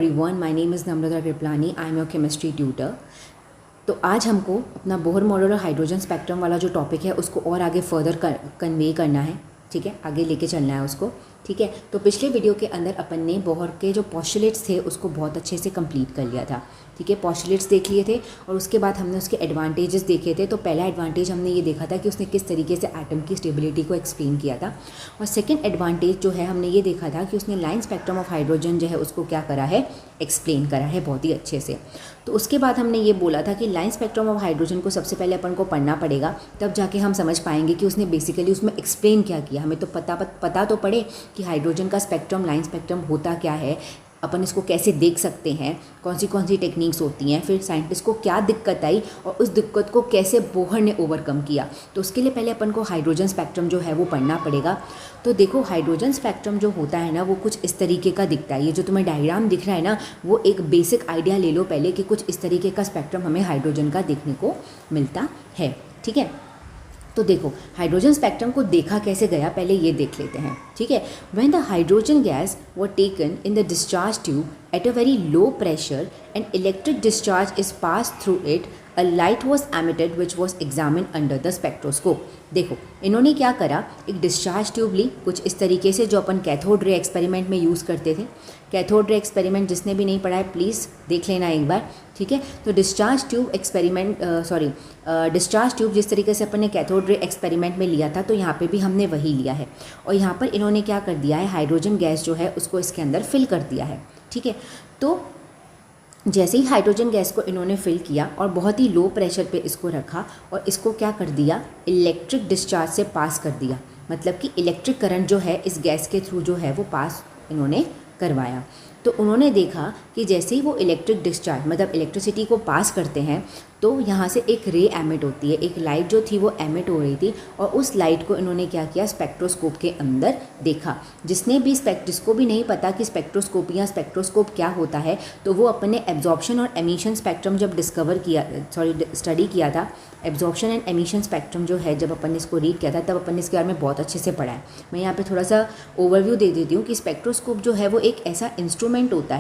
Everyone, my name is Namrata Kripalani. I am your chemistry tutor. तो आज हमको अपना बोहर मॉडल और हाइड्रोजन स्पेक्ट्रम वाला जो टॉपिक है उसको और आगे फर्दर कन्वे करना है। ठीक है, आगे लेके चलना है उसको। ठीक है, तो पिछले वीडियो के अंदर अपन ने बोहर के जो पॉस्टुलेट्स थे उसको बहुत अच्छे से कंप्लीट कर लिया था। ठीक है, पॉस्टुलेट्स देख लिए थे और उसके बाद हमने उसके एडवांटेजेस देखे थे। तो पहला एडवांटेज हमने ये देखा था कि उसने किस तरीके से एटम की स्टेबिलिटी को एक्सप्लेन किया था, और सेकंड एडवांटेज जो है हमने ये देखा था कि उसने लाइन स्पेक्ट्रम ऑफ हाइड्रोजन जो है उसको क्या करा है, एक्सप्लेन करा है बहुत ही अच्छे से। तो उसके बाद हमने ये बोला था कि लाइन स्पेक्ट्रम ऑफ हाइड्रोजन को सबसे पहले अपन को पढ़ना पड़ेगा, तब जाके हम समझ पाएंगे कि उसने बेसिकली उसमें एक्सप्लेन क्या किया। हमें तो पता तो पड़े कि हाइड्रोजन का स्पेक्ट्रम, लाइन स्पेक्ट्रम होता क्या है, अपन इसको कैसे देख सकते हैं, कौन सी टेक्निक्स होती हैं, फिर साइंटिस्ट को क्या दिक्कत आई और उस दिक्कत को कैसे बोहर ने ओवरकम किया। तो उसके लिए पहले अपन को हाइड्रोजन स्पेक्ट्रम जो है वो पढ़ना पड़ेगा। तो देखो, हाइड्रोजन स्पेक्ट्रम जो होता है ना वो कुछ इस तरीके का दिखता है। ये जो तुम्हें डायग्राम दिख रहा है ना, वो एक बेसिक आइडिया ले लो पहले कि कुछ इस तरीके का स्पेक्ट्रम हमें हाइड्रोजन का देखने को मिलता है। ठीक है, तो देखो हाइड्रोजन स्पेक्ट्रम को देखा कैसे गया पहले ये देख लेते हैं। ठीक है, when the hydrogen gas were taken in the discharge tube at a very low pressure and electric discharge is pass through it, a light was emitted which was examine under the spectroscope. देखो इन्होंने क्या करा, एक discharge tube ली कुछ इस तरीके से जो अपन कैथोड रे एक्सपेरिमेंट में यूज़ करते थे। कैथोड रे एक्सपेरिमेंट जिसने भी नहीं पढ़ा है प्लीज़ देख लेना एक बार। ठीक है, तो डिस्चार्ज ट्यूब डिस्चार्ज ट्यूब जिस तरीके से अपन ने कैथोड रे एक्सपेरिमेंट में लिया था, तो यहाँ पे भी हमने वही लिया है। और यहाँ पर इन्होंने क्या कर दिया है, हाइड्रोजन गैस जो है उसको इसके अंदर फिल कर दिया है। ठीक है, तो जैसे ही हाइड्रोजन गैस को इन्होंने फिल किया और बहुत ही लो प्रेशर पे इसको रखा और इसको क्या कर दिया, इलेक्ट्रिक डिस्चार्ज से पास कर दिया। मतलब कि इलेक्ट्रिक करंट जो है इस गैस के थ्रू जो है वो पास इन्होंने करवाया। तो उन्होंने देखा कि जैसे ही वो इलेक्ट्रिक डिस्चार्ज मतलब इलेक्ट्रिसिटी को पास करते हैं तो यहाँ से एक रे एमिट होती है, एक लाइट जो थी वो एमिट हो रही थी, और उस लाइट को इन्होंने क्या किया, स्पेक्ट्रोस्कोप के अंदर देखा। जिसको भी नहीं पता कि स्पेक्ट्रोस्कोपी या स्पेक्ट्रोस्कोप क्या होता है, तो वो अपने एब्जॉर्प्शन और एमिशन स्पेक्ट्रम जब स्टडी किया था, एब्जॉर्प्शन एंड एमिशन स्पेक्ट्रम जो है जब अपन ने इसको रीड किया था तब अपन ने इसके बारे में बहुत अच्छे से पढ़ा है। मैं यहाँ पे थोड़ा सा ओवरव्यू दे देती हूँ कि स्पेक्ट्रोस्कोप जो है वो एक ऐसा इंस्ट्रूमेंट होता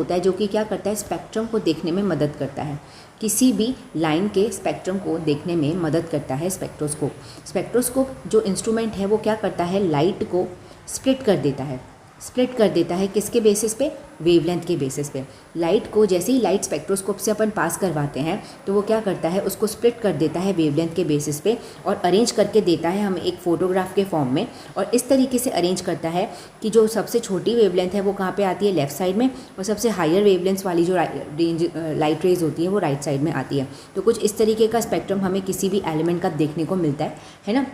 है जो कि क्या करता है, स्पेक्ट्रम को देखने में मदद करता है। किसी भी लाइन के स्पेक्ट्रम को देखने में मदद करता है स्पेक्ट्रोस्कोप। स्पेक्ट्रोस्कोप जो इंस्ट्रूमेंट है वो क्या करता है, लाइट को स्प्लिट कर देता है किसके बेसिस पे, वेवलेंथ के बेसिस पे। लाइट को जैसे ही लाइट स्पेक्ट्रोस्कोप से अपन पास करवाते हैं तो वो क्या करता है, उसको स्प्लिट कर देता है वेवलेंथ के बेसिस पे और अरेंज करके देता है हमें एक फ़ोटोग्राफ के फॉर्म में। और इस तरीके से अरेंज करता है कि जो सबसे छोटी वेवलेंथ है वो कहाँ पे आती है, लेफ़्ट साइड में, और सबसे हायर वेवलेंथ वाली जो लाइट रेज होती है वो राइट साइड में आती है। तो कुछ इस तरीके का स्पेक्ट्रम हमें किसी भी एलिमेंट का देखने को मिलता है ना।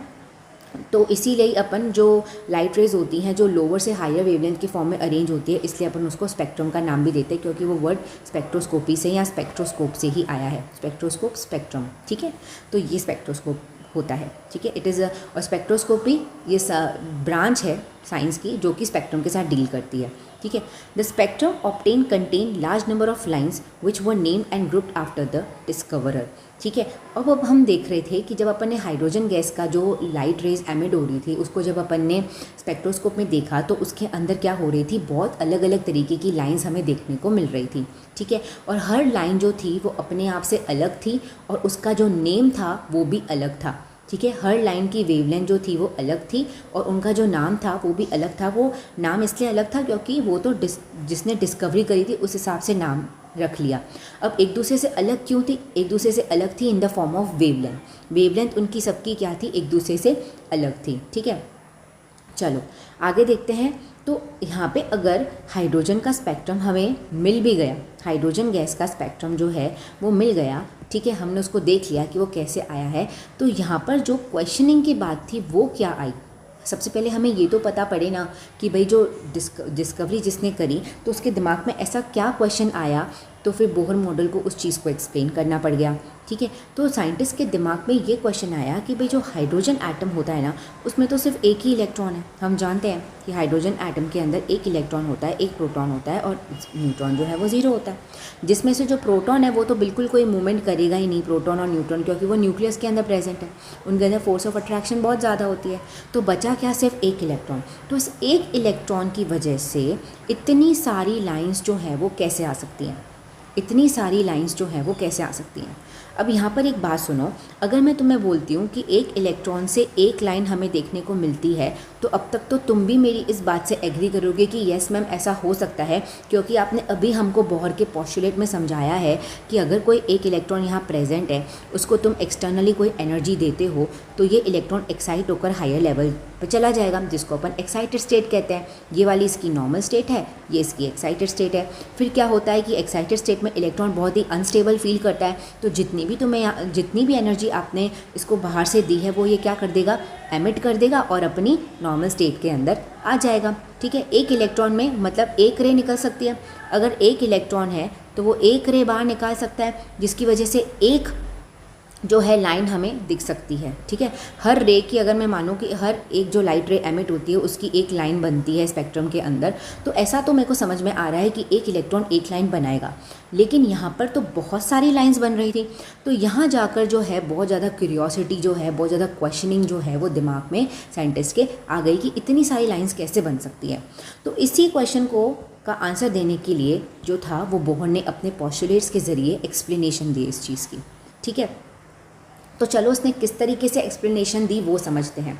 तो इसीलिए अपन जो लाइट रेज होती हैं जो लोअर से हायर वेवलेंथ के फॉर्म में अरेंज होती है, इसलिए अपन उसको स्पेक्ट्रम का नाम भी देते हैं, क्योंकि वो वर्ड स्पेक्ट्रोस्कोपी से या स्पेक्ट्रोस्कोप से ही आया है। Spectroscope, spectrum. ठीक है, तो ये स्पेक्ट्रोस्कोप होता है। ठीक है, इट इज़ और स्पेक्ट्रोस्कोपी ये ब्रांच है साइंस की जो कि स्पेक्ट्रम के साथ डील करती है। ठीक है, the spectrum obtain contain large number of lines which were named and grouped after the discoverer. ठीक है, अब हम देख रहे थे कि जब अपन ने हाइड्रोजन गैस का जो लाइट रेज एमिट हो रही थी उसको जब अपन ने स्पेक्ट्रोस्कोप में देखा तो उसके अंदर क्या हो रही थी, बहुत अलग अलग तरीके की लाइंस हमें देखने को मिल रही थी। ठीक है, और हर लाइन जो थी वो अपने आप से अलग थी और उसका जो नेम था वो भी अलग था। ठीक है, हर लाइन की वेवलेंथ जो थी वो अलग थी और उनका जो नाम था वो भी अलग था। वो नाम इसलिए अलग था क्योंकि वो तो जिसने डिस्कवरी करी थी उस हिसाब से नाम रख लिया। अब एक दूसरे से अलग क्यों थी, एक दूसरे से अलग थी in the form of wavelength उनकी सबकी क्या थी, एक दूसरे से अलग थी। ठीक है, चलो आगे देखते हैं। तो यहाँ पे अगर हाइड्रोजन का स्पेक्ट्रम हमें मिल भी गया, हाइड्रोजन गैस का स्पेक्ट्रम जो है वो मिल गया, ठीक है, हमने उसको देख लिया कि वो कैसे आया है, तो यहाँ पर जो क्वेश्चनिंग की बात थी वो क्या आई। सबसे पहले हमें ये तो पता पड़े ना कि भाई जो डिस्कवरी जिसने करी तो उसके दिमाग में ऐसा क्या क्वेश्चन आया, तो फिर बोहर मॉडल को उस चीज़ को एक्सप्लेन करना पड़ गया। ठीक है। तो साइंटिस्ट के दिमाग में ये क्वेश्चन आया कि भाई जो हाइड्रोजन एटम होता है ना, उसमें तो सिर्फ एक ही इलेक्ट्रॉन है। हम जानते हैं कि हाइड्रोजन एटम के अंदर एक इलेक्ट्रॉन होता है, एक प्रोटॉन होता है और न्यूट्रॉन जो है वो ज़ीरो होता है। जिसमें से जो प्रोटॉन है वो तो बिल्कुल कोई मूवमेंट करेगा ही नहीं, प्रोटॉन और न्यूट्रॉन, क्योंकि वो न्यूक्लियस के अंदर प्रेजेंट है, उनके अंदर फोर्स ऑफ अट्रैक्शन बहुत ज़्यादा होती है। तो बचा क्या, सिर्फ एक इलेक्ट्रॉन। तो इस एक इलेक्ट्रॉन की वजह से इतनी सारी लाइंस जो है वो कैसे आ सकती हैं, इतनी सारी लाइंस जो है वो कैसे आ सकती हैं। अब यहाँ पर एक बात सुनो, अगर मैं तुम्हें बोलती हूँ कि एक इलेक्ट्रॉन से एक लाइन हमें देखने को मिलती है, तो अब तक तो तुम भी मेरी इस बात से एग्री करोगे कि यस मैम ऐसा हो सकता है, क्योंकि आपने अभी हमको बोहर के पोस्टुलेट में समझाया है कि अगर कोई एक इलेक्ट्रॉन यहाँ प्रेजेंट है, उसको तुम एक्सटर्नली कोई एनर्जी देते हो, तो ये इलेक्ट्रॉन एक्साइट होकर हायर लेवल पर चला जाएगा, जिसको अपन एक्साइटेड स्टेट कहते हैं। ये वाली इसकी नॉर्मल स्टेट है, ये इसकी एक्साइटेड स्टेट है। फिर क्या होता है कि एक्साइटेड स्टेट में इलेक्ट्रॉन बहुत ही अनस्टेबल फील करता है, तो जितनी भी एनर्जी आपने इसको बाहर से दी है वो ये क्या कर देगा, एमिट कर देगा और अपनी नॉर्मल स्टेट के अंदर आ जाएगा। ठीक है, एक इलेक्ट्रॉन में मतलब एक रे निकल सकती है। अगर एक इलेक्ट्रॉन है तो वो एक रे बाहर निकाल सकता है, जिसकी वजह से एक जो है लाइन हमें दिख सकती है। ठीक है, हर रे की अगर मैं मानूँ कि हर एक जो लाइट रे एमिट होती है उसकी एक लाइन बनती है स्पेक्ट्रम के अंदर, तो ऐसा तो मेरे को समझ में आ रहा है कि एक इलेक्ट्रॉन एक लाइन बनाएगा। लेकिन यहाँ पर तो बहुत सारी लाइंस बन रही थी, तो यहाँ जाकर जो है बहुत ज़्यादा क्यूरियोसिटी जो है, बहुत ज़्यादा क्वेश्चनिंग जो है वो दिमाग में साइंटिस्ट के आ गई कि इतनी सारी लाइंस कैसे बन सकती है। तो इसी क्वेश्चन को का आंसर देने के लिए जो था वो बोहर ने अपने पोस्टुलेट्स के ज़रिए एक्सप्लेनेशन दी इस चीज़ की। ठीक है, तो चलो उसने किस तरीके से एक्सप्लेनेशन दी वो समझते हैं।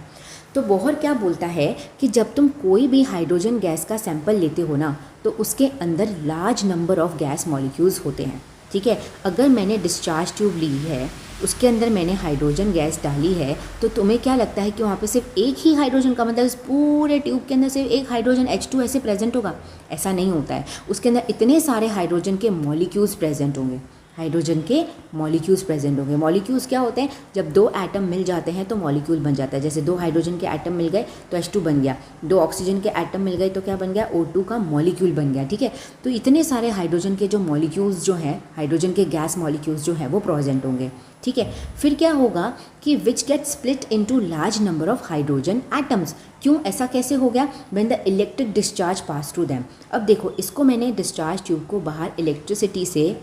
तो बोहर क्या बोलता है कि जब तुम कोई भी हाइड्रोजन गैस का सैंपल लेते हो ना, तो उसके अंदर large number of gas molecules होते हैं। ठीक है, अगर मैंने डिस्चार्ज ट्यूब ली है, उसके अंदर मैंने हाइड्रोजन गैस डाली है, तो तुम्हें क्या लगता है कि वहाँ पे सिर्फ एक ही हाइड्रोजन का मतलब इस पूरे ट्यूब के अंदर सिर्फ एक हाइड्रोजन H2 ऐसे प्रेजेंट होगा? ऐसा नहीं होता है। उसके अंदर इतने सारे हाइड्रोजन के मॉलिक्यूल्स प्रेजेंट होंगे, हाइड्रोजन के मॉलिक्यूल्स प्रेजेंट होंगे। मॉलिक्यूल्स क्या होते हैं, जब दो एटम मिल जाते हैं तो मॉलिक्यूल बन जाता है। जैसे दो हाइड्रोजन के एटम मिल गए तो H2 बन गया, दो ऑक्सीजन के एटम मिल गए तो क्या बन गया, O2 का मॉलिक्यूल बन गया। ठीक है, तो इतने सारे हाइड्रोजन के जो मॉलिक्यूल्स जो हैं, हाइड्रोजन के गैस मॉलिक्यूल्स जो हैं वो प्रेजेंट होंगे। ठीक है, फिर क्या होगा कि which get split into large number of hydrogen atoms. क्यों, ऐसा कैसे हो गया? When the electric discharge pass through them. अब देखो, इसको मैंने डिस्चार्ज ट्यूब को बाहर इलेक्ट्रिसिटी से,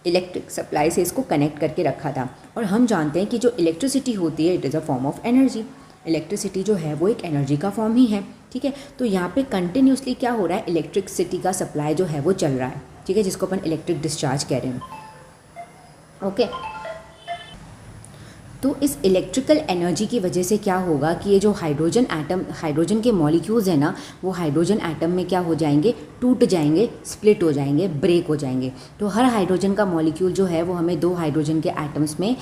इलेक्ट्रिक सप्लाई से इसको कनेक्ट करके रखा था, और हम जानते हैं कि जो इलेक्ट्रिसिटी होती है it is a form of energy. Electricity जो है वो एक एनर्जी का फॉर्म ही है। ठीक है, तो यहाँ पे कंटिन्यूसली क्या हो रहा है, इलेक्ट्रिसिटी का सप्लाई जो है वो चल रहा है। ठीक है, जिसको अपन इलेक्ट्रिक डिस्चार्ज कह रहे हैं। ओके, तो इस इलेक्ट्रिकल एनर्जी की वजह से क्या होगा कि ये जो हाइड्रोजन एटम, हाइड्रोजन के मॉलिक्यूल्स हैं ना, वो हाइड्रोजन एटम में क्या हो जाएंगे, टूट जाएंगे, स्प्लिट हो जाएंगे, ब्रेक हो जाएंगे। तो हर हाइड्रोजन का मॉलिक्यूल जो है वो हमें दो हाइड्रोजन के एटम्स में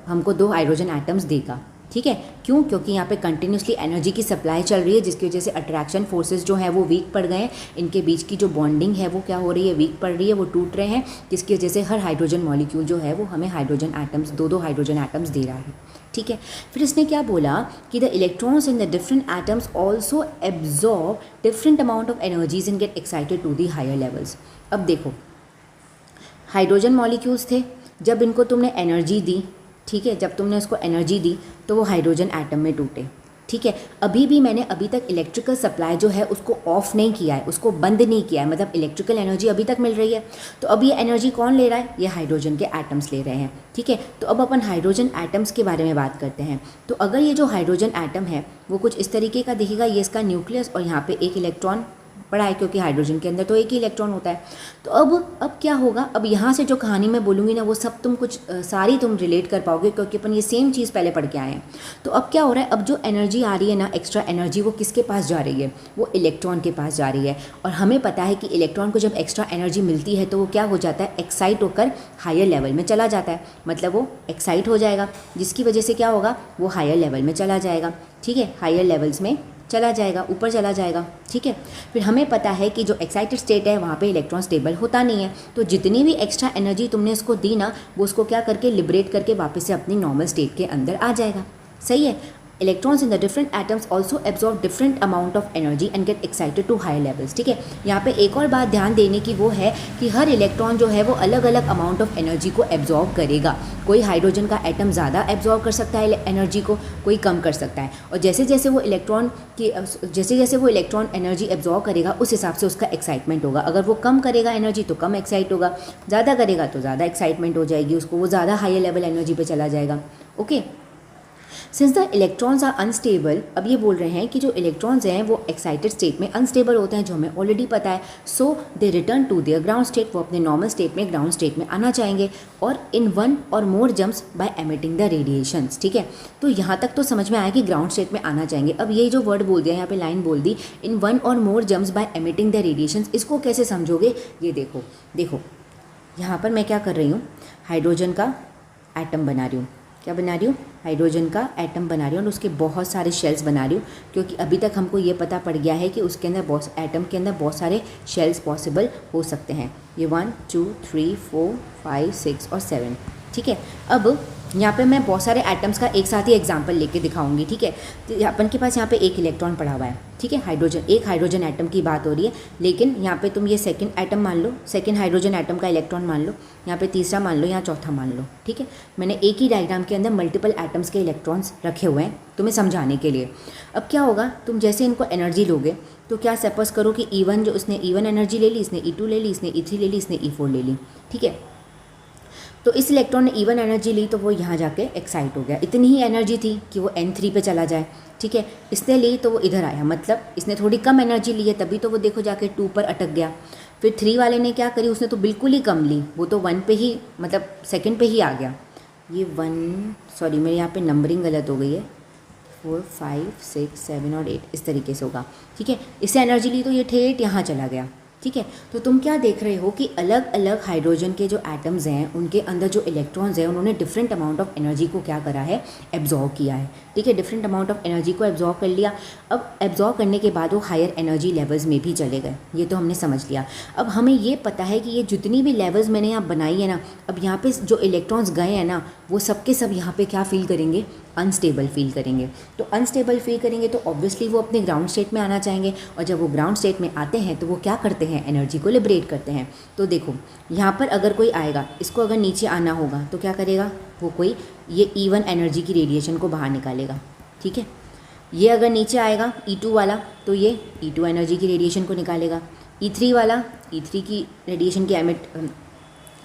हमको दो हाइड्रोजन एटम्स देगा। ठीक है, क्यों? क्योंकि यहाँ पे कंटिन्यूसली एनर्जी की सप्लाई चल रही है, जिसकी वजह से अट्रैक्शन फोर्सेस जो है वो वीक पड़ गए हैं। इनके बीच की जो बॉन्डिंग है वो क्या हो रही है, वीक पड़ रही है, वो टूट रहे हैं, जिसकी वजह से हर हाइड्रोजन मॉलिक्यूल जो है वो हमें हाइड्रोजन एटम्स, दो दो हाइड्रोजन एटम्स दे रहा है। ठीक है, फिर इसने क्या बोला कि the electrons in the different atoms also absorb different amount of energies and get excited to the higher levels. अब देखो, हाइड्रोजन मॉलिक्यूल्स थे, जब इनको तुमने एनर्जी दी, ठीक है, जब तुमने उसको एनर्जी दी तो वो हाइड्रोजन एटम में टूटे। ठीक है, अभी भी मैंने अभी तक इलेक्ट्रिकल सप्लाई जो है उसको ऑफ नहीं किया है, उसको बंद नहीं किया है, मतलब इलेक्ट्रिकल एनर्जी अभी तक मिल रही है। तो अब ये एनर्जी कौन ले रहा है, ये हाइड्रोजन के एटम्स ले रहे हैं। ठीक है, तो अब अपन हाइड्रोजन एटम्स के बारे में बात करते हैं। तो अगर ये जो हाइड्रोजन एटम है वो कुछ इस तरीके का दिखेगा, ये इसका न्यूक्लियस और यहाँ पे एक इलेक्ट्रॉन पड़ा है, क्योंकि हाइड्रोजन के अंदर तो एक ही इलेक्ट्रॉन होता है। तो अब क्या होगा, अब यहाँ से जो कहानी मैं बोलूँगी ना वो सब तुम कुछ सारी तुम रिलेट कर पाओगे, क्योंकि अपन ये सेम चीज़ पहले पढ़ के आए हैं। तो अब क्या हो रहा है, अब जो एनर्जी आ रही है ना, एक्स्ट्रा एनर्जी, वो किसके पास जा रही है, वो इलेक्ट्रॉन के पास जा रही है। और हमें पता है कि इलेक्ट्रॉन को जब एक्स्ट्रा एनर्जी मिलती है तो वो क्या हो जाता है, एक्साइट होकर हायर लेवल में चला जाता है, मतलब वो एक्साइट हो जाएगा, जिसकी वजह से क्या होगा, वो हायर लेवल में चला जाएगा। ठीक है, हायर लेवल्स में चला जाएगा, ऊपर चला जाएगा। ठीक है, फिर हमें पता है कि जो एक्साइटेड स्टेट है वहाँ पे इलेक्ट्रॉन स्टेबल होता नहीं है, तो जितनी भी एक्स्ट्रा एनर्जी तुमने उसको दी ना, वो उसको क्या करके लिबरेट करके वापस से अपनी नॉर्मल स्टेट के अंदर आ जाएगा। सही है, electrons in the different atoms also absorb different amount of energy and get excited to high levels. ठीक है, यहाँ पे एक और बात ध्यान देने की वो है कि हर इलेक्ट्रॉन जो है वो अलग अलग अमाउंट ऑफ एनर्जी को एब्जॉर्ब करेगा। कोई हाइड्रोजन का एटम ज़्यादा एब्जॉर्ब कर सकता है एनर्जी को, कोई कम कर सकता है, और जैसे जैसे वो इलेक्ट्रॉन एनर्जी एब्जॉर्ब करेगा उस हिसाब से उसका एक्साइटमेंट होगा। अगर वो कम करेगा एनर्जी तो कम एक्साइट होगा, ज़्यादा करेगा तो ज़्यादा एक्साइटमेंट हो जाएगी उसको, वो ज़्यादा हायर लेवल एनर्जी पे चला जाएगा। Okay, since the electrons are unstable, अब ये बोल रहे हैं कि जो इलेक्ट्रॉन्स हैं वो एक्साइटेड स्टेट में अनस्टेबल होते हैं, जो हमें ऑलरेडी पता है। So they return to their ground state, वो अपने नॉर्मल स्टेट में ग्राउंड स्टेट में आना चाहेंगे, और in one or more jumps by emitting the radiations. ठीक है, तो यहाँ तक तो समझ में आया कि ग्राउंड स्टेट में आना चाहेंगे। अब ये जो वर्ड बोल दिया यहाँ पे लाइन बोल दी, in one or more jumps by emitting the radiations, इसको कैसे समझोगे? ये देखो यहाँ पर मैं क्या कर रही हूँ, हाइड्रोजन का एटम बना रही हूँ। क्या बना रही हूँ? हाइड्रोजन का एटम बना रही हूँ, और उसके बहुत सारे शेल्स बना रही हूँ, क्योंकि अभी तक हमको ये पता पड़ गया है कि उसके अंदर एटम के अंदर बहुत सारे शेल्स पॉसिबल हो सकते हैं। ये 1 2 3 4 5 6 और 7। ठीक है, अब यहाँ पे मैं बहुत सारे एटम्स का एक साथ ही एग्जांपल लेके दिखाऊंगी। ठीक है, तो अपन के पास यहाँ पे एक इलेक्ट्रॉन पड़ा हुआ है। ठीक है, एक हाइड्रोजन एटम की बात हो रही है, लेकिन यहाँ पे तुम ये सेकंड एटम मान लो, सेकंड हाइड्रोजन एटम का इलेक्ट्रॉन मान लो, यहाँ पे तीसरा मान लो, यहाँ चौथा मान लो। ठीक है, मैंने एक ही डायग्राम के अंदर मल्टीपल एटम्स के इलेक्ट्रॉन्स रखे हुए हैं तुम्हें समझाने के लिए। अब क्या होगा, तुम जैसे इनको एनर्जी लोगे तो क्या सपोज करो कि E1 जो उसने E1 एनर्जी ले ली, इसने E2 ले ली, इसने E3 ले ली, इसने E4 ले ली। ठीक है, तो इस इलेक्ट्रॉन ने E1 एनर्जी ली तो वो यहाँ जाके एक्साइट हो गया, इतनी ही एनर्जी थी कि वो N3 पे चला जाए। ठीक है, इसने ली तो वो इधर आया, मतलब इसने थोड़ी कम एनर्जी ली है, तभी तो वो देखो जाके 2 पर अटक गया। फिर 3 वाले ने क्या करी, उसने तो बिल्कुल ही कम ली, वो तो 1 पे ही, मतलब सेकंड पे ही आ गया। ये 1, सॉरी मेरे यहाँ पे नंबरिंग गलत हो गई है, 4 5 6 7 और 8 इस तरीके से होगा। ठीक है, इससे एनर्जी ली तो ये ठेठ यहाँ चला गया। ठीक है, तो तुम क्या देख रहे हो कि अलग अलग हाइड्रोजन के जो एटम्स हैं उनके अंदर जो इलेक्ट्रॉन्स हैं उन्होंने डिफरेंट अमाउंट ऑफ एनर्जी को क्या करा है, एब्जॉर्ब किया है। ठीक है, डिफरेंट अमाउंट ऑफ एनर्जी को एब्जॉर्ब कर लिया। अब एब्जॉर्ब करने के बाद वो हायर एनर्जी लेवल्स में भी चले गए, ये तो हमने समझ लिया। अब हमें ये पता है कि ये जितनी भी लेवल्स मैंने यहाँ बनाई है ना, अब यहाँ पे जो इलेक्ट्रॉन्स गए हैं ना, वो सब के सब यहाँ पे क्या फील करेंगे, अनस्टेबल फील करेंगे। तो अनस्टेबल फील करेंगे तो ऑब्वियसली वो अपने ग्राउंड स्टेट में आना चाहेंगे, और जब वो ग्राउंड स्टेट में आते हैं तो वो क्या करते हैं, एनर्जी को लिबरेट करते हैं। तो देखो यहाँ पर अगर कोई आएगा, इसको अगर नीचे आना होगा तो क्या करेगा, वो कोई ये E1 एनर्जी की रेडिएशन को बाहर निकालेगा। ठीक है, ये अगर नीचे आएगा E2 वाला तो ये E2 एनर्जी की रेडिएशन को निकालेगा, E3 वाला E3 की रेडिएशन की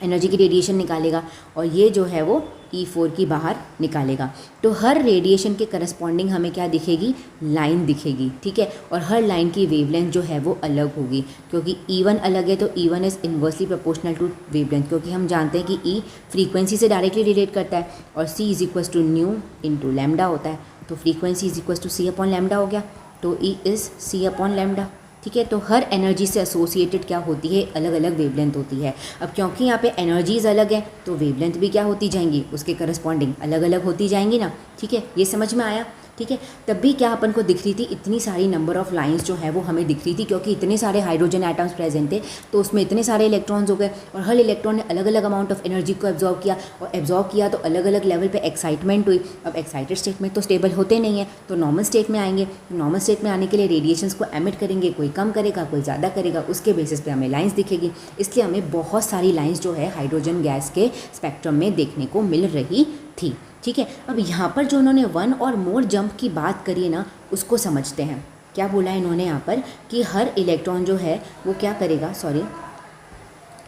एनर्जी की रेडिएशन निकालेगा, और ये जो है वो E4 की बाहर निकालेगा। तो हर रेडिएशन के करस्पॉन्डिंग हमें क्या दिखेगी, लाइन दिखेगी। ठीक है, और हर लाइन की वेवलेंथ जो है वो अलग होगी, क्योंकि E1 अलग है तो E1 is inversely proportional to wavelength, क्योंकि हम जानते हैं कि E फ्रीक्वेंसी से डायरेक्टली रिलेट करता है, और C is equals to nu into lambda होता है, तो frequency is equals to C upon lambda हो गया, तो E is C upon lambda. ठीक है, तो हर एनर्जी से एसोसिएटेड क्या होती है, अलग अलग वेवलेंथ होती है। अब क्योंकि यहाँ पे एनर्जीज अलग है तो वेवलेंथ भी क्या होती जाएंगी, उसके करस्पॉन्डिंग अलग अलग होती जाएंगी ना। ठीक है, ये समझ में आया। ठीक है, तब भी क्या अपन को दिख रही थी, इतनी सारी नंबर ऑफ लाइंस जो है वो हमें दिख रही थी, क्योंकि इतने सारे हाइड्रोजन एटम्स प्रेजेंट थे, तो उसमें इतने सारे इलेक्ट्रॉन्स हो गए, और हर इलेक्ट्रॉन ने अलग अलग अमाउंट ऑफ एनर्जी को एब्जॉर्ब किया, और एब्जॉर्ब किया तो अलग अलग लेवल पे एक्साइटमेंट हुई। अब एक्साइटेड स्टेट में तो स्टेबल होते नहीं है, तो नॉर्मल स्टेट में आएंगे। नॉर्मल स्टेट में आने के लिए रेडिएशंस को एमिट करेंगे, कोई कम करेगा कोई ज़्यादा करेगा, उसके बेसिस पे हमें लाइन्स दिखेगी। इसलिए हमें बहुत सारी लाइन्स जो है हाइड्रोजन गैस के स्पेक्ट्रम में देखने को मिल रही थी। ठीक है, अब यहाँ पर जो उन्होंने 1 और मोर जंप की बात करी है ना, उसको समझते हैं। क्या बोला है इन्होंने यहाँ पर कि हर इलेक्ट्रॉन जो है वो क्या करेगा,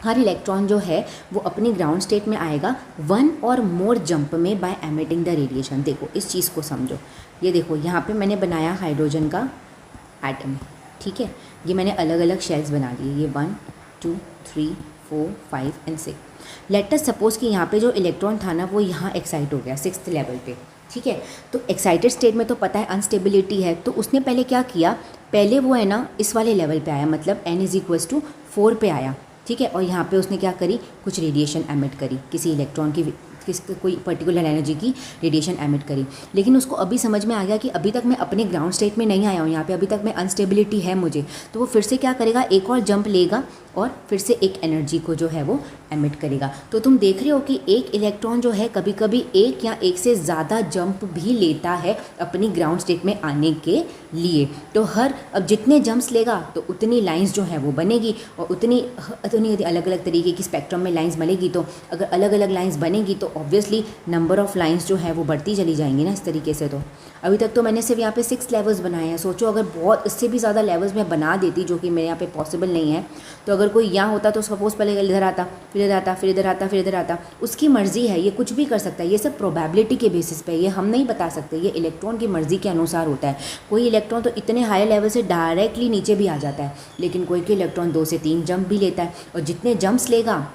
हर इलेक्ट्रॉन जो है वो अपनी ग्राउंड स्टेट में आएगा 1 और मोर जंप में बाय एमिटिंग द रेडिएशन। देखो इस चीज़ को समझो, ये देखो यहाँ पे मैंने बनाया हाइड्रोजन का एटम। ठीक है, ये मैंने अलग अलग शेल्स बना दिए, ये 1 2 3 4 5 एंड 6। लेट अस सपोज कि यहाँ पे जो इलेक्ट्रॉन था ना वो यहाँ एक्साइट हो गया 6th लेवल पे। ठीक है, तो एक्साइटेड स्टेट में तो पता है अनस्टेबिलिटी है, तो उसने पहले क्या किया, पहले वो है ना इस वाले लेवल पे आया, मतलब n इज इक्वल्स टू 4 पे आया। ठीक है, और यहाँ पे उसने क्या करी, कुछ रेडिएशन एमिट करी, किसी इलेक्ट्रॉन की कोई पर्टिकुलर एनर्जी की रेडिएशन एमिट करी। लेकिन उसको अभी समझ में आ गया कि अभी तक मैं अपने ग्राउंड स्टेट में नहीं आया हूँ, यहाँ पे अभी तक मैं अनस्टेबिलिटी है मुझे, तो वो फिर से क्या करेगा, एक और जंप लेगा और फिर से एक एनर्जी को जो है वो एमिट करेगा। तो तुम देख रहे हो कि एक इलेक्ट्रॉन जो है कभी कभी एक या एक से ज़्यादा जंप भी लेता है अपनी ग्राउंड स्टेट में आने के लिए। तो अब जितने जंप्स लेगा तो उतनी लाइंस जो है वो बनेगी और उतनी अलग अलग तरीके की स्पेक्ट्रम में लाइंस बनेगी। तो अगर अलग अलग लाइंस बनेगी तो ऑब्वियसली नंबर ऑफ़ लाइंस जो है वो बढ़ती चली जाएंगी ना इस तरीके से। तो अभी तक तो मैंने सिर्फ यहाँ पे 6 लेवल्स बनाए हैं। सोचो अगर बहुत इससे भी ज़्यादा लेवल्स मैं बना देती, जो कि मेरे यहाँ पे पॉसिबल नहीं है, तो अगर कोई यहाँ होता तो सपोज़ पहले इधर आता, फिर इधर आता, फिर इधर आता, फिर इधर आता, उसकी मर्ज़ी है, ये कुछ भी कर सकता है। ये सब प्रोबेबिलिटी के बेसिस पे, ये हम नहीं बता सकते, ये इलेक्ट्रॉन की मर्ज़ी के अनुसार होता है। कोई इलेक्ट्रॉन तो इतने हाई लेवल से डायरेक्टली नीचे भी आ जाता है, लेकिन कोई इलेक्ट्रॉन 2 से 3 जंप भी लेता है, और जितने जंप्स लेगा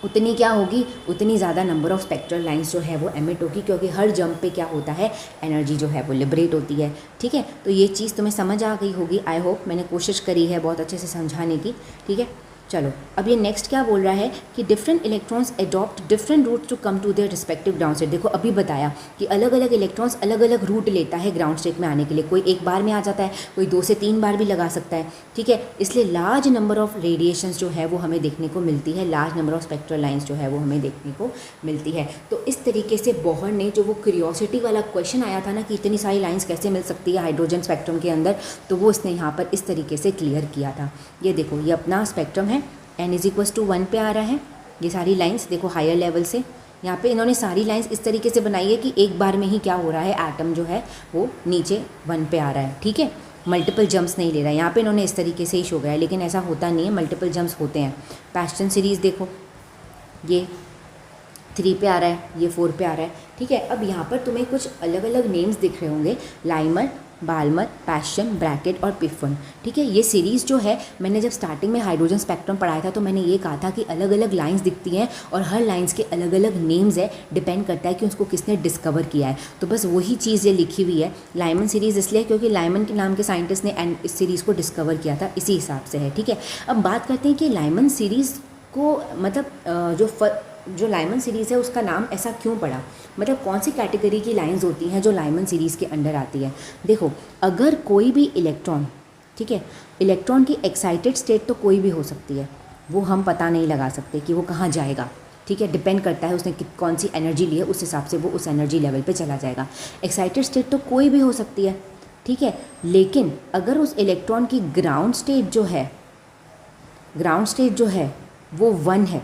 उतनी क्या होगी, उतनी ज़्यादा नंबर ऑफ़ स्पेक्ट्रल लाइंस जो है वो एमिट होगी, क्योंकि हर जंप पे क्या होता है, एनर्जी जो है वो लिबरेट होती है। ठीक है, तो ये चीज़ तुम्हें समझ आ गई होगी। आई होप मैंने कोशिश करी है बहुत अच्छे से समझाने की। ठीक है, चलो अब ये नेक्स्ट क्या बोल रहा है कि different electrons adopt different routes to come to their respective ground state. देखो अभी बताया कि अलग अलग इलेक्ट्रॉन्स अलग अलग रूट लेता है ग्राउंड स्टेट में आने के लिए। कोई एक बार में आ जाता है, कोई 2 से 3 बार भी लगा सकता है। ठीक है, इसलिए लार्ज नंबर ऑफ रेडिएशंस जो है वो हमें देखने को मिलती है, large number of spectral lines जो है वो हमें देखने को मिलती है। तो इस तरीके से बोहर ने जो वो क्यूरियोसिटी वाला क्वेश्चन आया था ना कि इतनी सारी लाइंस कैसे मिल सकती है हाइड्रोजन स्पेक्ट्रम के अंदर, तो वो इसने यहाँ पर इस तरीके से क्लियर किया था। ये देखो, ये अपना स्पेक्ट्रम है, n = 1 पे आ रहा है। ये सारी लाइंस देखो हायर लेवल से, यहाँ पे इन्होंने सारी लाइंस इस तरीके से बनाई है कि एक बार में ही क्या हो रहा है, एटम जो है वो नीचे 1 पे आ रहा है। ठीक है, मल्टीपल जंप्स नहीं ले रहा है। यहाँ पे इन्होंने इस तरीके से ही शो गया है, लेकिन ऐसा होता नहीं है, मल्टीपल जंप्स होते हैं। पैस्टन सीरीज़ देखो, ये 3 पे आ रहा है, ये 4 पे आ रहा है। ठीक है, अब यहाँ पर तुम्हें कुछ अलग अलग नेम्स दिख रहे होंगे, लाइमर, बाल्मर, पैशन, ब्रैकेट और पिफन। ठीक है, ये सीरीज़ जो है, मैंने जब स्टार्टिंग में हाइड्रोजन स्पेक्ट्रम पढ़ाया था तो मैंने ये कहा था कि अलग अलग लाइंस दिखती हैं और हर लाइंस के अलग अलग नेम्स है, डिपेंड करता है कि उसको किसने डिस्कवर किया है। तो बस वही चीज़ ये लिखी हुई है। लाइमन सीरीज़ इसलिए क्योंकि लाइमन के नाम के साइंटिस्ट ने इस सीरीज़ को डिस्कवर किया था, इसी हिसाब से है। ठीक है, अब बात करते हैं कि लाइमन सीरीज़ को मतलब जो लाइमन सीरीज़ है उसका नाम ऐसा क्यों पड़ा, मतलब कौन सी कैटेगरी की लाइंस होती हैं जो लाइमन सीरीज़ के अंडर आती है। देखो, अगर कोई भी इलेक्ट्रॉन, ठीक है, इलेक्ट्रॉन की एक्साइटेड स्टेट तो कोई भी हो सकती है, वो हम पता नहीं लगा सकते कि वो कहाँ जाएगा। ठीक है, डिपेंड करता है उसने कौन सी एनर्जी ली है, उस हिसाब से वो उस एनर्जी लेवल पे चला जाएगा। एक्साइटेड स्टेट तो कोई भी हो सकती है। ठीक है, लेकिन अगर उस इलेक्ट्रॉन की ग्राउंड स्टेट जो है वो 1 है,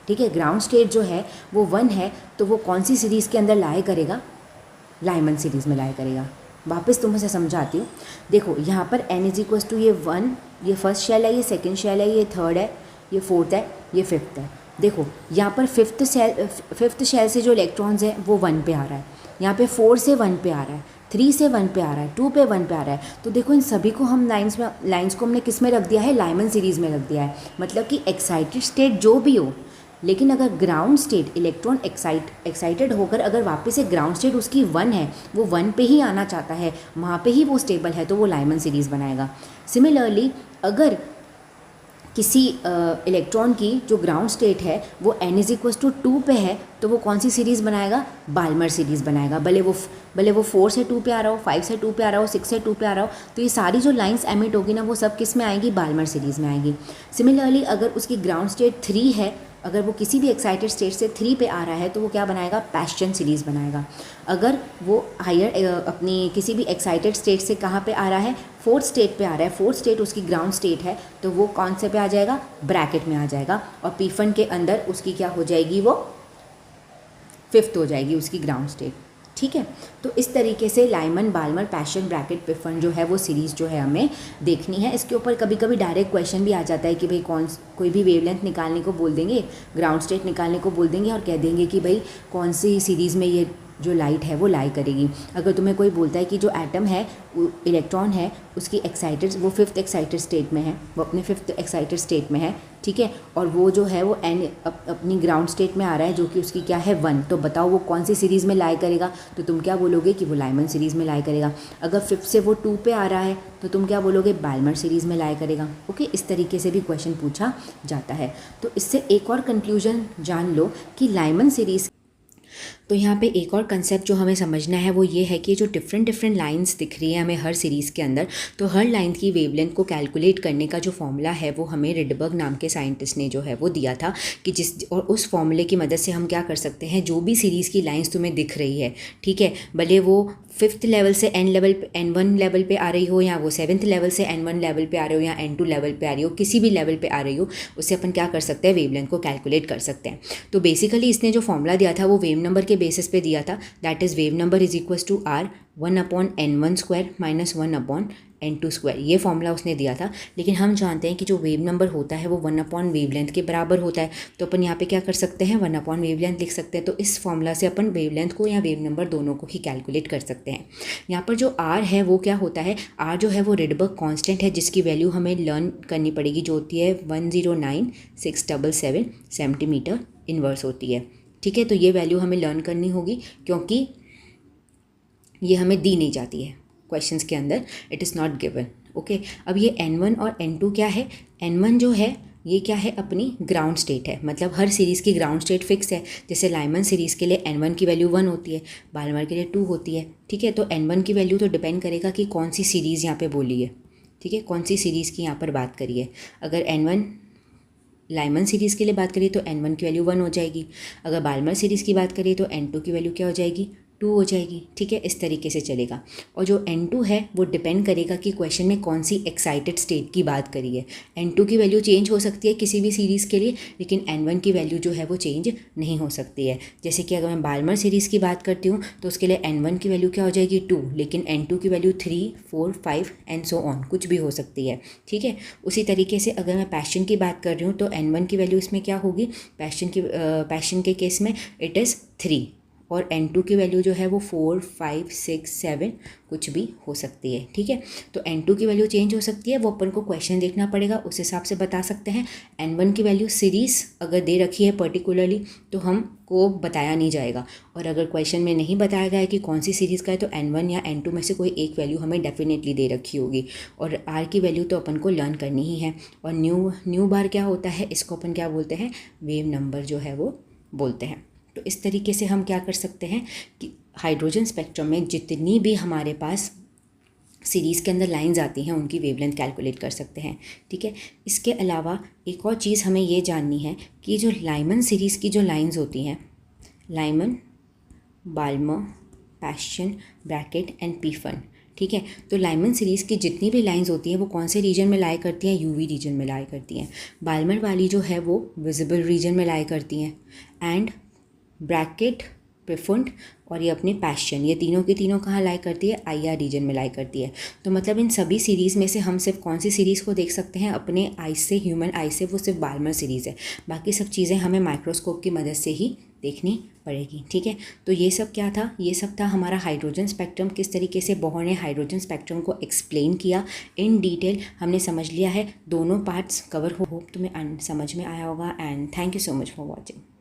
ठीक है, ग्राउंड स्टेट जो है वो 1 है, तो वो कौन सी सीरीज़ के अंदर लाए करेगा, लाइमन सीरीज़ में लाए करेगा। वापस तुम्हें समझाती हूँ। देखो यहाँ पर n = ये 1, ये फर्स्ट शेल है, ये सेकंड शेल है, ये थर्ड है, ये फोर्थ है, ये फिफ्थ है। देखो यहाँ पर फिफ्थ शेल से जो इलेक्ट्रॉन्स हैं वो 1 पे आ रहा है, यहाँ पे 4 से 1 पे आ रहा है, 3 से 1 पे आ रहा है, 2 पे 1 पे आ रहा है। तो देखो इन सभी को हम लाइंस को हमने किस में रख दिया है, लाइमन सीरीज़ में रख दिया है। मतलब कि एक्साइटेड स्टेट जो भी हो, लेकिन अगर ग्राउंड स्टेट इलेक्ट्रॉन एक्साइटेड होकर अगर वापस से ग्राउंड स्टेट उसकी 1 है, वो 1 पे ही आना चाहता है, वहाँ पे ही वो स्टेबल है, तो वो लाइमन सीरीज़ बनाएगा। सिमिलरली अगर किसी इलेक्ट्रॉन की जो ग्राउंड स्टेट है वो n = 2 पे है, तो वो कौन सी सीरीज़ बनाएगा, बाल्मर सीरीज़ बनाएगा। भले वो 4 से 2 पे आ रहा हो, 5 से 2 पे आ रहा हो, 6 से 2 पे आ रहा हो, तो ये सारी जो लाइंस एमिट होगी ना वो सब किस में आएगी, बाल्मर सीरीज़ में आएगी। सिमिलरली अगर उसकी ग्राउंड स्टेट 3 है, अगर वो किसी भी एक्साइटेड स्टेट से 3 पे आ रहा है, तो वो क्या बनाएगा, पैशन सीरीज़ बनाएगा। अगर वो हायर अपनी किसी भी एक्साइटेड स्टेट से कहाँ पे आ रहा है, 4th स्टेट पे आ रहा है, 4th स्टेट उसकी ग्राउंड स्टेट है, तो वो कौन से पे आ जाएगा, ब्रैकेट में आ जाएगा। और पीफन के अंदर उसकी क्या हो जाएगी, वो 5th हो जाएगी उसकी ग्राउंड स्टेट। ठीक है, तो इस तरीके से लाइमन, बाल्मर, पैशन, ब्रैकेट, पिफन जो है वो सीरीज़ जो है हमें देखनी है। इसके ऊपर कभी कभी डायरेक्ट क्वेश्चन भी आ जाता है कि भाई कोई भी वेवलेंथ निकालने को बोल देंगे, ग्राउंड स्टेट निकालने को बोल देंगे और कह देंगे कि भाई कौन सी सीरीज़ में ये जो लाइट है वो लाई करेगी। अगर तुम्हें कोई बोलता है कि जो एटम है, इलेक्ट्रॉन है, उसकी एक्साइटेड वो 5th एक्साइटेड स्टेट में है, वो अपने 5th एक्साइटेड स्टेट में है, ठीक है, और वो जो है वो अपनी ग्राउंड स्टेट में आ रहा है जो कि उसकी क्या है, 1, तो बताओ वो कौन सी सीरीज़ में लाई करेगा, तो तुम क्या बोलोगे कि वो लाइमन सीरीज़ में लाई करेगा। अगर 5th से वो 2 पे आ रहा है तो तुम क्या बोलोगे, बाल्मर सीरीज़ में लाई करेगा। ओके, इस तरीके से भी क्वेश्चन पूछा जाता है। तो इससे एक और कंक्लूजन जान लो कि लाइमन सीरीज़ तो यहाँ पे एक और कंसेप्ट जो हमें समझना है वो ये है कि जो डिफरेंट डिफरेंट लाइंस दिख रही है हमें हर सीरीज़ के अंदर, तो हर लाइन की वेवलेंथ को कैलकुलेट करने का जो फॉर्मूला है वो हमें रिडबर्ग नाम के साइंटिस्ट ने जो है वो दिया था कि और उस फॉर्मूले की मदद से हम क्या कर सकते हैं, जो भी सीरीज़ की लाइंस तुम्हें दिख रही है, ठीक है, भले वो 5th लेवल से N1 लेवल पे आ रही हो, या वो 7th लेवल से N1 लेवल पे आ रही हो, या N2 लेवल पे आ रही हो, किसी भी लेवल पे आ रही हो, उससे अपन क्या कर सकते हैं, वेवलेंथ को कैलकुलेट कर सकते हैं। तो बेसिकली इसने जो फॉर्मूला दिया था वो वेव नंबर के बेसिस पे दिया था, that is wave number is equals to R 1/N1 square minus 1/N2 square, ये फॉर्मूला उसने दिया था। लेकिन हम जानते हैं कि जो वेव नंबर होता है वो 1/ वेवलेंथ के बराबर होता है, तो अपन यहाँ पे क्या कर सकते हैं, 1/ वेवलेंथ लिख सकते हैं। तो इस फॉर्मूला से अपन वेवलेंथ को या वेव नंबर दोनों को ही कैलकुलेट कर सकते हैं। यहाँ पर जो R है वो क्या होता है, R जो है वो रिडबर्ग कांस्टेंट है, जिसकी वैल्यू हमें लर्न करनी पड़ेगी, जो होती है 109,677 सेंटीमीटर इनवर्स होती है, ठीक है। तो ये वैल्यू हमें लर्न करनी होगी क्योंकि ये हमें दी नहीं जाती है क्वेश्चंस के अंदर, it is not given, okay. अब ये N1 और N2 क्या है, N1 जो है ये क्या है, अपनी ग्राउंड स्टेट है, मतलब हर सीरीज़ की ग्राउंड स्टेट फिक्स है। जैसे लाइमन सीरीज़ के लिए N1 की वैल्यू 1 होती है, बाल्मर के लिए 2 होती है, ठीक है। तो N1 की वैल्यू तो डिपेंड करेगा कि कौन सी सीरीज़ यहाँ पे बोली है, ठीक है, कौन सी सीरीज़ की यहाँ पर बात करी है। अगर N1 लाइमन सीरीज़ के लिए बात करिए तो N1 की वैल्यू 1 हो जाएगी, अगर बाल्मर सीरीज़ की बात करिए तो N2 की वैल्यू क्या हो जाएगी, 2 हो जाएगी, ठीक है। इस तरीके से चलेगा। और जो N2 है वो डिपेंड करेगा कि क्वेश्चन में कौन सी एक्साइटेड स्टेट की बात करी है। N2 की वैल्यू चेंज हो सकती है किसी भी सीरीज़ के लिए, लेकिन N1 की वैल्यू जो है वो चेंज नहीं हो सकती है। जैसे कि अगर मैं बाल्मर सीरीज़ की बात करती हूँ तो उसके लिए N1 की वैल्यू क्या हो जाएगी, 2, लेकिन N2 की वैल्यू 3, 4, 5 एंड सो ऑन, कुछ भी हो सकती है, ठीक है। उसी तरीके से अगर मैं पैशन की बात कर रही हूँ तो N1 की वैल्यू इसमें क्या होगी, पैशन के केस में इट इज़ 3, और N2 की वैल्यू जो है वो 4, 5, 6, 7 कुछ भी हो सकती है, ठीक है। तो N2 की वैल्यू चेंज हो सकती है, वो अपन को क्वेश्चन देखना पड़ेगा, उस हिसाब से बता सकते हैं। N1 की वैल्यू सीरीज़ अगर दे रखी है पर्टिकुलरली तो हमको बताया नहीं जाएगा, और अगर क्वेश्चन में नहीं बताया गया है कि कौन सी सीरीज़ का है तो N1 या N2 में से कोई एक वैल्यू हमें डेफिनेटली दे रखी होगी, और R की वैल्यू तो अपन को लर्न करनी ही है। और न्यू बार क्या होता है, इसको अपन क्या बोलते हैं, वेव नंबर जो है वो बोलते हैं। तो इस तरीके से हम क्या कर सकते हैं कि हाइड्रोजन स्पेक्ट्रम में जितनी भी हमारे पास सीरीज़ के अंदर लाइंस आती हैं उनकी वेवलेंथ कैलकुलेट कर सकते हैं, ठीक है। इसके अलावा एक और चीज़ हमें ये जाननी है कि जो लाइमन सीरीज़ की जो लाइंस होती हैं, Lyman, Balmer, Paschen, Brackett and Pfund, ठीक है। तो लाइमन सीरीज़ की जितनी भी लाइंस होती हैं वो कौन से रीजन में लाई करती हैं, यूवी रीजन में लाई करती हैं। बाल्मर वाली जो है वो विजिबल रीजन में लाई करती हैं, एंड ब्रैकेट, प्रिफुंड और ये अपने पैशन, ये तीनों की तीनों कहाँ लाई करती है, IR रीजन में लाई करती है। तो मतलब इन सभी सीरीज़ में से हम सिर्फ कौन सी सीरीज़ को देख सकते हैं अपने आई से, ह्यूमन आई से, वो सिर्फ बाल्मर सीरीज़ है। बाकी सब चीज़ें हमें माइक्रोस्कोप की मदद से ही देखनी पड़ेगी, ठीक है। तो ये सब क्या था, ये सब था हमारा हाइड्रोजन स्पेक्ट्रम, किस तरीके से बोहर ने हाइड्रोजन स्पेक्ट्रम को एक्सप्लेन किया इन डिटेल, हमने समझ लिया है, दोनों पार्ट्स कवर हो। तुम्हें समझ में आया होगा, and thank you so much for watching.